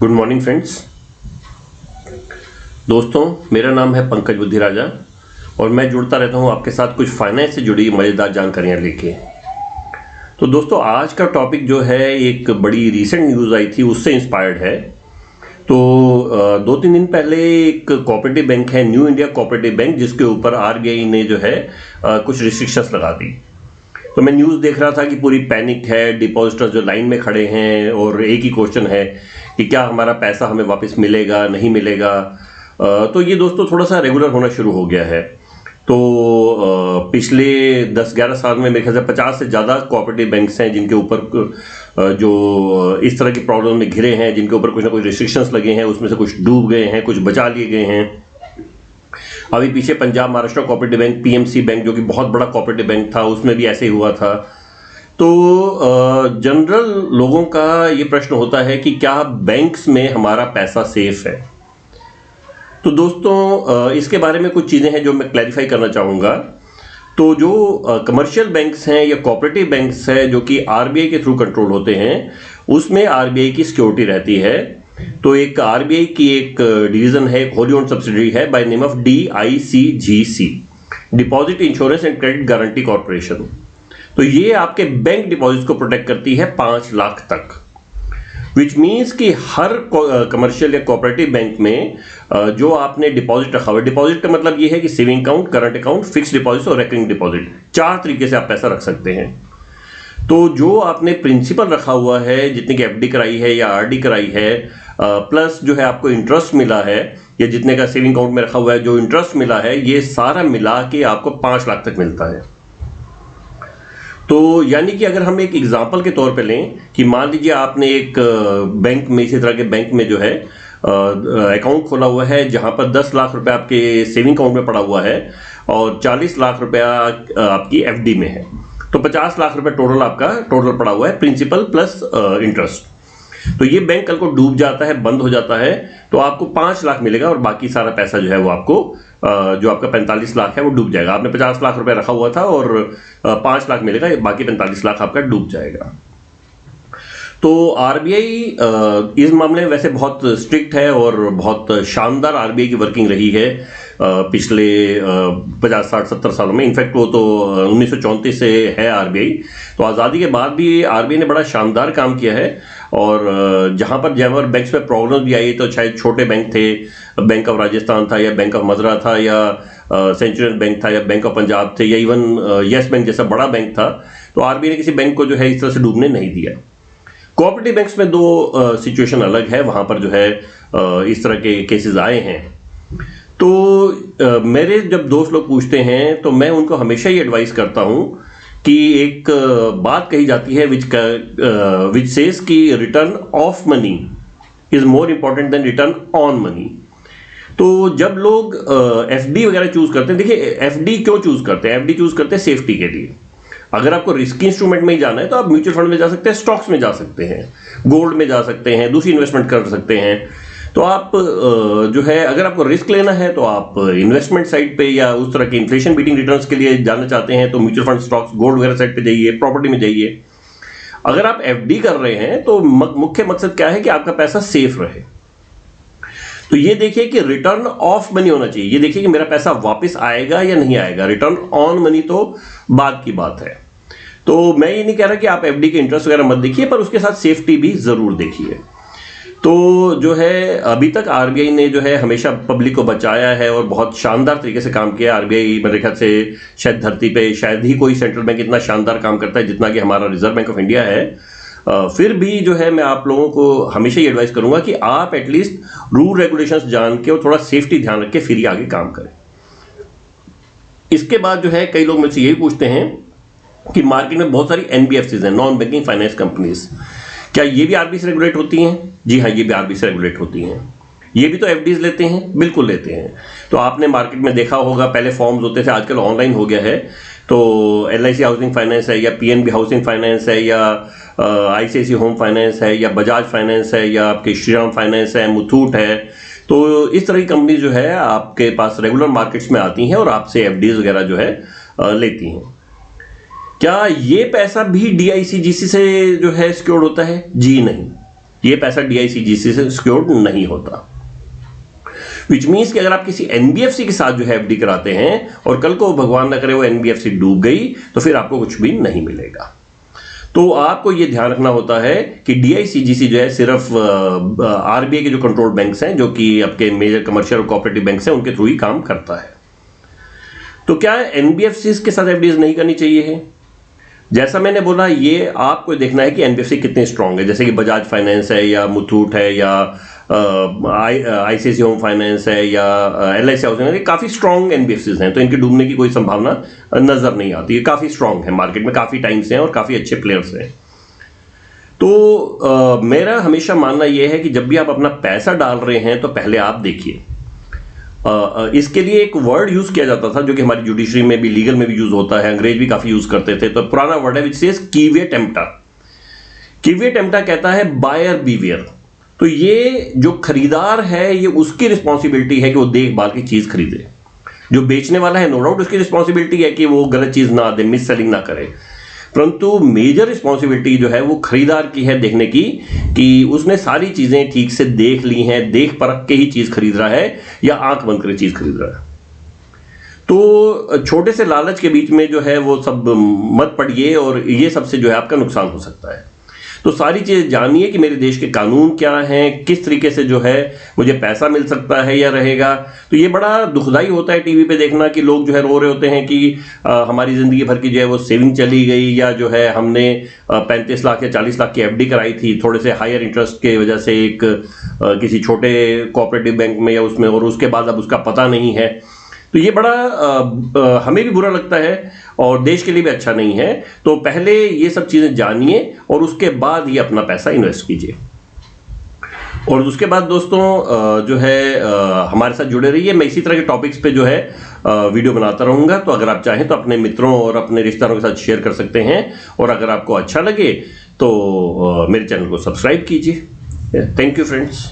Good morning friends. दोस्तों, मेरा नाम है पंकज बुद्धिराजा और मैं जुड़ता रहता हूं आपके साथ कुछ फाइनेंस से जुड़ी मज़ेदार जानकारियां लेके। तो दोस्तों, आज का टॉपिक जो है एक बड़ी रीसेंट न्यूज़ आई थी उससे इंस्पायर्ड है। तो 2-3 दिन पहले एक कोऑपरेटिव बैंक है, न्यू इंडिया कोऑपरेटिव बैंक, जिसके ऊपर आरबीआई ने जो है कुछ रिस्ट्रिक्शंस लगा दी। तो मैं न्यूज़ देख रहा था कि पूरी पैनिक है, डिपॉजिटर्स जो लाइन में खड़े हैं और एक ही क्वेश्चन है कि क्या हमारा पैसा हमें वापस मिलेगा, नहीं मिलेगा। तो ये दोस्तों थोड़ा सा रेगुलर होना शुरू हो गया है। तो पिछले 10-11 साल में मेरे ख्याल से 50 से ज़्यादा कोऑपरेटिव बैंक्स हैं जिनके ऊपर जो इस तरह की प्रॉब्लम में घिरे हैं, जिनके ऊपर कुछ ना कुछ रिस्ट्रिक्शंस लगे हैं। उसमें से कुछ डूब गए हैं, कुछ बचा लिए गए हैं। अभी पीछे Punjab Maharashtra cooperative bank, PMC bank, जो कि बहुत बड़ा कोऑपरेटिव बैंक था, उसमें भी ऐसे ही हुआ था। तो जनरल लोगों का ये प्रश्न होता है कि क्या बैंक्स में हमारा पैसा सेफ है। तो दोस्तों, इसके बारे में कुछ चीज़ें हैं जो मैं क्लैरिफाई करना चाहूँगा। तो जो कमर्शियल बैंक्स हैं या कोऑपरेटिव बैंक्स हैं जो कि आरबीआई के थ्रू कंट्रोल होते हैं, उसमें आरबीआई की सिक्योरिटी रहती है। तो एक आरबीआई की एक डिवीजन है, एक होली ओन्ड सब्सिडरी है by name of DICGC, deposit insurance and credit guarantee corporation. तो ये आपके बैंक डिपॉजिट को प्रोटेक्ट करती है 5 लाख तक, विच मीन्स कि हर कमर्शियल या कोऑपरेटिव बैंक में जो आपने डिपॉजिट रखा हुआ है, डिपॉजिट का मतलब ये है कि saving account, current account, fix deposit और रेकरिंग डिपॉजिट, 4 तरीके से आप पैसा रख सकते हैं। तो जो आपने प्रिंसिपल रखा हुआ है, जितने की एफडी कराई है या आरडी कराई है, प्लस जो है आपको इंटरेस्ट मिला है, या जितने का सेविंग अकाउंट में रखा हुआ है जो इंटरेस्ट मिला है, ये सारा मिला के आपको 5 लाख तक मिलता है। तो यानी कि अगर हम एक एग्जांपल के तौर पे लें कि मान लीजिए आपने एक बैंक में, इसी तरह के बैंक में जो है अकाउंट खोला हुआ है जहां पर 10 लाख रुपए आपके सेविंग अकाउंट में पड़ा हुआ है और 40 लाख रुपया आपकी एफडी में है। तो 50 लाख रुपए टोटल पड़ा हुआ है, प्रिंसिपल प्लस इंटरेस्ट। तो ये बैंक कल को डूब जाता है, बंद हो जाता है, तो आपको 5 लाख मिलेगा और बाकी सारा पैसा जो है वो आपको जो आपका 45 लाख है वो डूब जाएगा। आपने 50 लाख रुपए रखा हुआ था और 5 लाख मिलेगा, बाकी 45 लाख आपका डूब जाएगा। तो आरबीआई इस मामले में वैसे बहुत स्ट्रिक्ट है और बहुत शानदार आरबीआई की वर्किंग रही है पिछले 50, 60, 70 सालों में। इनफैक्ट वो तो 1934 से है आरबीआई। तो आज़ादी के बाद भी आरबीआई ने बड़ा शानदार काम किया है। और जहाँ पर बैंक्स में प्रॉब्लम भी आई, तो शायद छोटे बैंक थे, बैंक ऑफ राजस्थान था या बैंक ऑफ मजरा था या सेंचुरियन बैंक था या बैंक ऑफ पंजाब थे या इवन येस बैंक जैसा बड़ा बैंक था, तो आरबीआई ने किसी बैंक को जो है इस तरह से डूबने नहीं दिया। कोऑपरेटिव बैंक्स में 2 सिचुएशन अलग है, वहाँ पर जो है इस तरह के केसेस आए हैं। तो मेरे जब दोस्त लोग पूछते हैं तो मैं उनको हमेशा ही एडवाइस करता हूँ कि एक बात कही जाती है विच सेज कि return of money is more important than return on money. तो जब लोग एफडी वगैरह चूज करते हैं, देखिए एफडी क्यों चूज करते हैं? एफडी चूज करते हैं सेफ्टी के लिए। अगर आपको रिस्की इंस्ट्रूमेंट में ही जाना है तो आप म्यूचुअल फंड में जा सकते हैं, स्टॉक्स में जा सकते हैं, गोल्ड में जा सकते हैं, दूसरी इन्वेस्टमेंट कर सकते हैं। तो आप जो है अगर आपको रिस्क लेना है तो आप इन्वेस्टमेंट साइड पे या उस तरह के इन्फ्लेशन बीटिंग रिटर्न्स के लिए जाना चाहते हैं तो म्यूचुअल फंड, स्टॉक्स, गोल्ड वगैरह साइड पे जाइए, प्रॉपर्टी में जाइए। अगर आप एफडी कर रहे हैं तो मुख्य मकसद क्या है कि आपका पैसा सेफ रहे। तो ये देखिए कि रिटर्न ऑफ मनी होना चाहिए। ये देखिए कि मेरा पैसा वापस आएगा या नहीं आएगा। रिटर्न ऑन मनी तो बाद की बात है। तो मैं ये नहीं कह रहा कि आप एफडी के इंटरेस्ट वगैरह मत देखिए, पर उसके साथ सेफ्टी भी जरूर देखिए। तो जो है अभी तक आरबीआई ने जो है हमेशा पब्लिक को बचाया है और बहुत शानदार तरीके से काम किया। आरबीआई मेरे ख्याल से शायद धरती पे शायद ही कोई सेंट्रल बैंक इतना शानदार काम करता है जितना कि हमारा रिजर्व बैंक ऑफ इंडिया है। फिर भी जो है मैं आप लोगों को हमेशा ये एडवाइस करूंगा कि आप एटलीस्ट रूल रेगुलेशंस जान के और थोड़ा सेफ्टी ध्यान रख के फिर ही आगे काम करें। इसके बाद जो है कई लोग मुझसे यही पूछते हैं कि मार्केट में बहुत सारी एनबीएफसीज हैं, नॉन बैंकिंग फाइनेंस कंपनीज, क्या ये भी आरबीआई से रेगुलेट होती हैं? जी हाँ, ये भी आरबीआई से रेगुलेट होती हैं। ये भी तो एफडीज लेते हैं, बिल्कुल लेते हैं। तो आपने मार्केट में देखा होगा, पहले फॉर्म्स होते थे, आजकल ऑनलाइन हो गया है। तो LIC हाउसिंग फाइनेंस है या PNB हाउसिंग फाइनेंस है या ICICI होम फाइनेंस है या बजाज फाइनेंस है या आपके श्रीराम फाइनेंस है, मुथूट है। तो इस तरह की कंपनी जो है आपके पास रेगुलर मार्केट्स में आती हैं और आपसे एफडीज वगैरह जो है लेती हैं। क्या ये पैसा भी DICGC से जो है सिक्योर्ड होता है? जी नहीं। ये पैसा DICGC से सिक्योर्ड नहीं होता। विच मीन्स कि अगर आप किसी NBFC के साथ जो है FD कराते हैं और कल को भगवान ना करे वो NBFC डूब गई तो फिर आपको कुछ भी नहीं मिलेगा। तो आपको ये ध्यान रखना होता है कि DICGC जो है सिर्फ RBI के जो कंट्रोल बैंक्स हैं, जो कि आपके मेजर कमर्शियल और कोऑपरेटिव बैंक्स हैं, उनके थ्रू ही काम करता है। तो क्या NBFCs के साथ FDs नहीं करनी चाहिए है? जैसा मैंने बोला, ये आपको देखना है कि NBFC कितने स्ट्रांग है, जैसे कि बजाज फाइनेंस है या मुथूट है या ICICI होम फाइनेंस है या LIC हाउसिंग है, काफ़ी स्ट्रांग NBFCs हैं, तो इनके डूबने की कोई संभावना नज़र नहीं आती। ये काफ़ी स्ट्रांग है, मार्केट में काफ़ी टाइम से हैं और काफ़ी अच्छे प्लेयर्स हैं। तो मेरा हमेशा मानना यह है कि जब भी आप अपना पैसा डाल रहे हैं तो पहले आप देखिए। इसके लिए एक वर्ड यूज किया जाता था जो कि हमारी जुडिशरी में भी, लीगल में भी यूज होता है, अंग्रेज भी काफी यूज करते थे। तो पुराना वर्ड है विच सेज कीविएट एम्प्टा। कीविएट एम्प्टा कहता है बायर बीवियर। तो ये जो खरीदार है ये उसकी रिस्पॉन्सिबिलिटी है कि वो देखभाल की चीज खरीदे। जो बेचने वाला है नो डाउट उसकी रिस्पॉन्सिबिलिटी है कि वो गलत चीज ना दे, मिस सेलिंग ना करे, परंतु मेजर रिस्पॉन्सिबिलिटी जो है वो खरीदार की है देखने की कि उसने सारी चीजें ठीक से देख ली हैं, देख परख के ही चीज खरीद रहा है या आंख बंद करके चीज खरीद रहा है। तो छोटे से लालच के बीच में जो है वो सब मत पड़िए और ये सबसे जो है आपका नुकसान हो सकता है। तो सारी चीज़ जानिए कि मेरे देश के कानून क्या हैं, किस तरीके से जो है मुझे पैसा मिल सकता है या रहेगा। तो ये बड़ा दुखदाई होता है टीवी पे देखना कि लोग जो है रो रहे होते हैं कि हमारी ज़िंदगी भर की जो है वो सेविंग चली गई, या जो है हमने 35 लाख या 40 लाख की FD कराई थी थोड़े से हायर इंटरेस्ट के वजह से एक किसी छोटे कोऑपरेटिव बैंक में या उसमें, और उसके बाद अब उसका पता नहीं है। तो ये बड़ा हमें भी बुरा लगता है और देश के लिए भी अच्छा नहीं है। तो पहले ये सब चीज़ें जानिए और उसके बाद ही अपना पैसा इन्वेस्ट कीजिए। और उसके बाद दोस्तों जो है हमारे साथ जुड़े रहिए। मैं इसी तरह के टॉपिक्स पे जो है वीडियो बनाता रहूँगा। तो अगर आप चाहें तो अपने मित्रों और अपने रिश्तेदारों के साथ शेयर कर सकते हैं, और अगर आपको अच्छा लगे तो मेरे चैनल को सब्सक्राइब कीजिए। Thank you friends.